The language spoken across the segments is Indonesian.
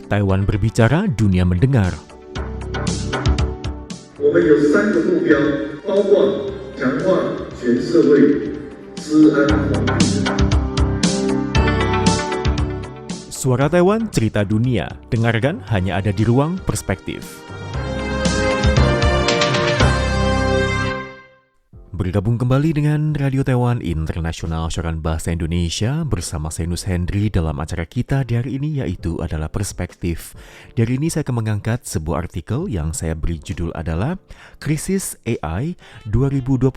Taiwan berbicara, dunia mendengar. 我们有3个目标，包括强化全社会治安环境。 Suara Taiwan, cerita dunia. Dengarkan hanya ada di Ruang Perspektif. Bergabung kembali dengan Radio Taiwan Internasional Siaran Bahasa Indonesia bersama saya Nus Hendry dalam acara kita di hari ini, yaitu adalah Perspektif. Di hari ini saya akan mengangkat sebuah artikel yang saya beri judul adalah Krisis AI 2028,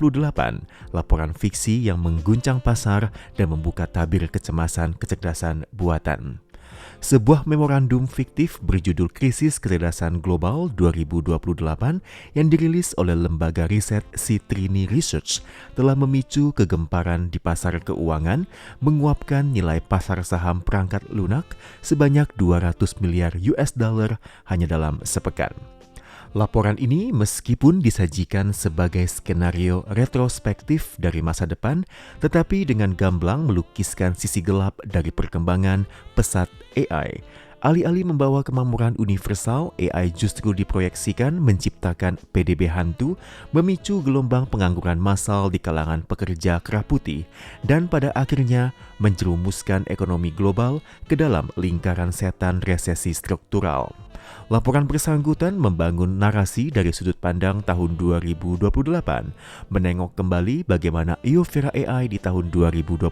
laporan fiksi yang mengguncang pasar dan membuka tabir kecemasan kecerdasan buatan. Sebuah memorandum fiktif berjudul Krisis Kecerdasan Global 2028 yang dirilis oleh lembaga riset Citrini Research telah memicu kegemparan di pasar keuangan, menguapkan nilai pasar saham perangkat lunak sebanyak 200 miliar US dollar hanya dalam sepekan. Laporan ini meskipun disajikan sebagai skenario retrospektif dari masa depan, tetapi dengan gamblang melukiskan sisi gelap dari perkembangan pesat AI. Alih-alih membawa kemakmuran universal, AI justru diproyeksikan menciptakan PDB hantu, memicu gelombang pengangguran massal di kalangan pekerja kerah putih, dan pada akhirnya menjerumuskan ekonomi global ke dalam lingkaran setan resesi struktural. Laporan bersangkutan membangun narasi dari sudut pandang tahun 2028, menengok kembali bagaimana eufora AI di tahun 2026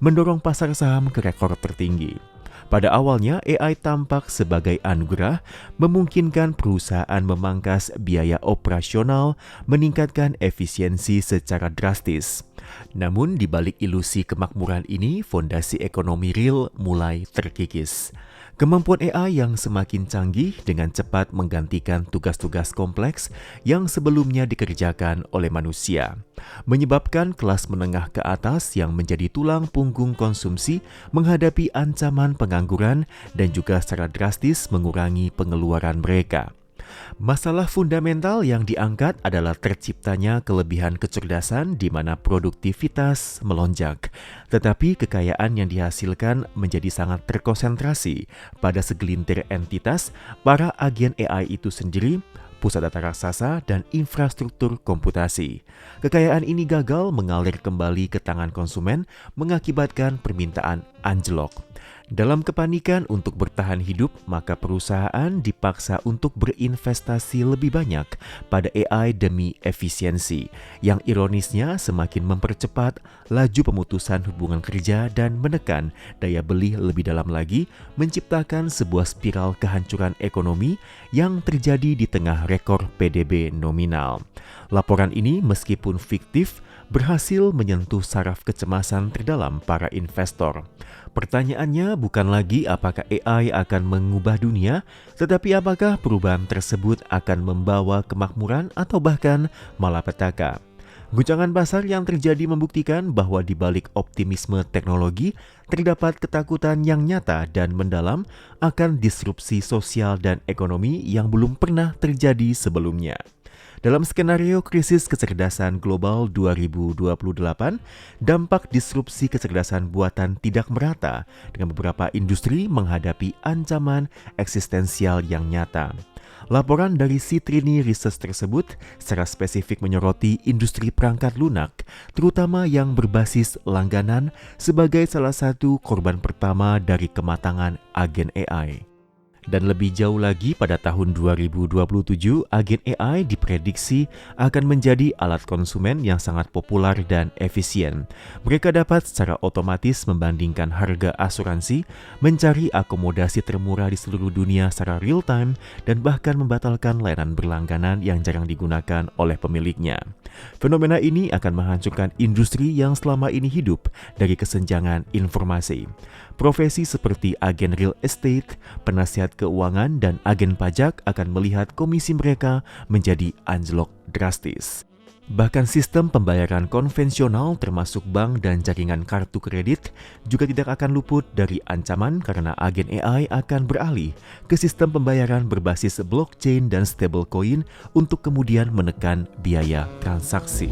mendorong pasar saham ke rekor tertinggi. Pada awalnya, AI tampak sebagai anugerah, memungkinkan perusahaan memangkas biaya operasional, meningkatkan efisiensi secara drastis. Namun, di balik ilusi kemakmuran ini, fondasi ekonomi real mulai terkikis. Kemampuan AI yang semakin canggih dengan cepat menggantikan tugas-tugas kompleks yang sebelumnya dikerjakan oleh manusia, menyebabkan kelas menengah ke atas yang menjadi tulang punggung konsumsi menghadapi ancaman pengangguran dan juga secara drastis mengurangi pengeluaran mereka. Masalah fundamental yang diangkat adalah terciptanya kelebihan kecerdasan di mana produktivitas melonjak, tetapi kekayaan yang dihasilkan menjadi sangat terkonsentrasi pada segelintir entitas, para agen AI itu sendiri, pusat data raksasa, dan infrastruktur komputasi. Kekayaan ini gagal mengalir kembali ke tangan konsumen, mengakibatkan permintaan anjlok. Dalam kepanikan untuk bertahan hidup, maka perusahaan dipaksa untuk berinvestasi lebih banyak pada AI demi efisiensi, yang ironisnya semakin mempercepat laju pemutusan hubungan kerja dan menekan daya beli lebih dalam lagi, menciptakan sebuah spiral kehancuran ekonomi yang terjadi di tengah rekor PDB nominal. Laporan ini meskipun fiktif, berhasil menyentuh saraf kecemasan terdalam para investor. Pertanyaannya bukan lagi apakah AI akan mengubah dunia, tetapi apakah perubahan tersebut akan membawa kemakmuran atau bahkan malapetaka. Guncangan pasar yang terjadi membuktikan bahwa di balik optimisme teknologi, terdapat ketakutan yang nyata dan mendalam akan disrupsi sosial dan ekonomi yang belum pernah terjadi sebelumnya. Dalam skenario krisis kecerdasan global 2028, dampak disrupsi kecerdasan buatan tidak merata dengan beberapa industri menghadapi ancaman eksistensial yang nyata. Laporan dari Citrini Research tersebut secara spesifik menyoroti industri perangkat lunak, terutama yang berbasis langganan sebagai salah satu korban pertama dari kematangan agen AI. Dan lebih jauh lagi, pada tahun 2027, agen AI diprediksi akan menjadi alat konsumen yang sangat populer dan efisien. Mereka dapat secara otomatis membandingkan harga asuransi, mencari akomodasi termurah di seluruh dunia secara real time, dan bahkan membatalkan layanan berlangganan yang jarang digunakan oleh pemiliknya. Fenomena ini akan menghancurkan industri yang selama ini hidup dari kesenjangan informasi. Profesi seperti agen real estate, penasihat keuangan, dan agen pajak akan melihat komisi mereka menjadi anjlok drastis. Bahkan sistem pembayaran konvensional termasuk bank dan jaringan kartu kredit juga tidak akan luput dari ancaman karena agen AI akan beralih ke sistem pembayaran berbasis blockchain dan stablecoin untuk kemudian menekan biaya transaksi.